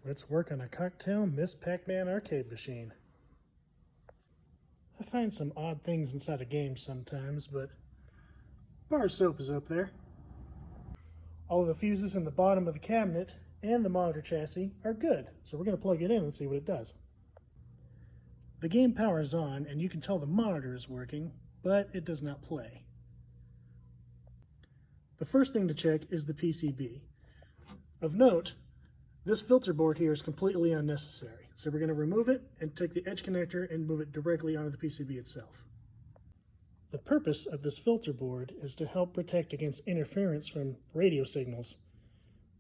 Let's work on a cocktail Miss Pac-Man arcade machine. I find some odd things inside of games sometimes, but bar soap is up there. All of the fuses in the bottom of the cabinet and the monitor chassis are good, so we're going to plug it in and see what it does. The game power is on, and you can tell the monitor is working, but it does not play. The first thing to check is the PCB. Of note, this filter board here is completely unnecessary, so we're going to remove it and take the edge connector and move it directly onto the PCB itself. The purpose of this filter board is to help protect against interference from radio signals.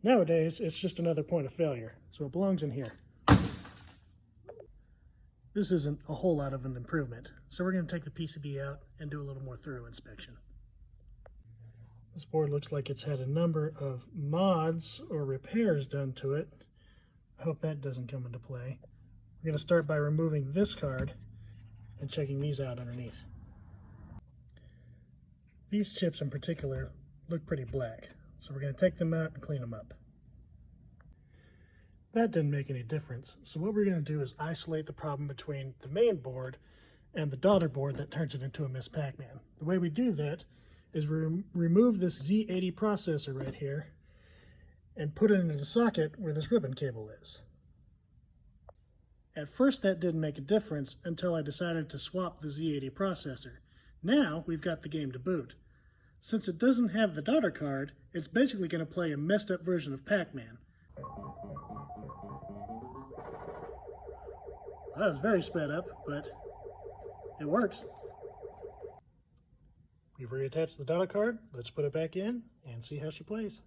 Nowadays, it's just another point of failure, so it belongs in here. This isn't a whole lot of an improvement, so we're going to take the PCB out and do a little more thorough inspection. This board looks like it's had a number of mods or repairs done to it. I hope that doesn't come into play. We're going to start by removing this card and checking these out underneath. These chips in particular look pretty black, so we're going to take them out and clean them up. That didn't make any difference, so what we're going to do is isolate the problem between the main board and the daughter board that turns it into a Miss Pac-Man. The way we do that is we remove this Z80 processor right here and put it into the socket where this ribbon cable is. At first that didn't make a difference until I decided to swap the Z80 processor. Now we've got the game to boot. Since it doesn't have the daughter card, it's basically going to play a messed up version of Pac-Man. That was very sped up, but it works. We've reattached the daughter card. Let's put it back in and see how she plays.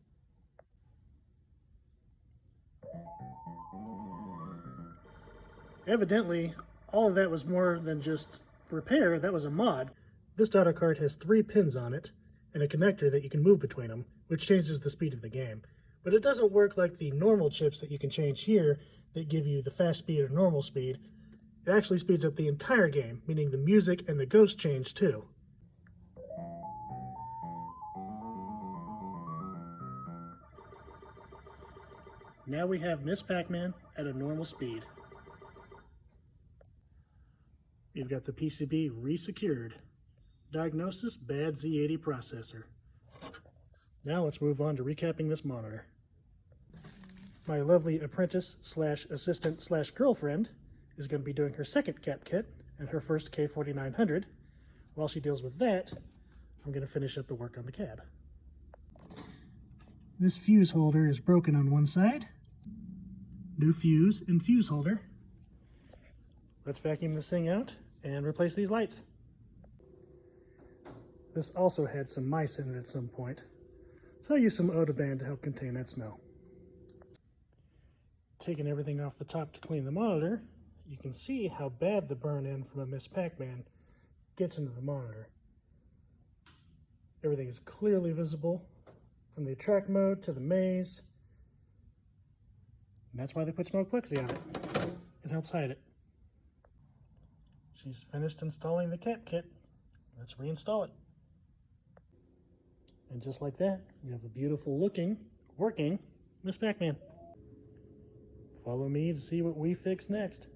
Evidently, all of that was more than just repair. That was a mod. This daughter card has 3 pins on it and a connector that you can move between them, which changes the speed of the game. But it doesn't work like the normal chips that you can change here that give you the fast speed or normal speed. It actually speeds up the entire game, meaning the music and the ghost change too. Now we have Miss Pac-Man at a normal speed. You've got the PCB re-secured. Diagnosis, bad Z80 processor. Now let's move on to recapping this monitor. My lovely apprentice slash assistant slash girlfriend is going to be doing her second cap kit and her first K4900. While she deals with that, I'm going to finish up the work on the cab. This fuse holder is broken on one side. New fuse and fuse holder. Let's vacuum this thing out and replace these lights. This also had some mice in it at some point, so I used some Odoban to help contain that smell. Taking everything off the top to clean the monitor, you can see how bad the burn-in from a Miss Pac-Man gets into the monitor. Everything is clearly visible, from the attract mode to the maze. And that's why they put smoke plexi on it. It helps hide it. She's finished installing the cap kit. Let's reinstall it. And just like that, we have a beautiful looking, working Miss Pac-Man. Follow me to see what we fix next.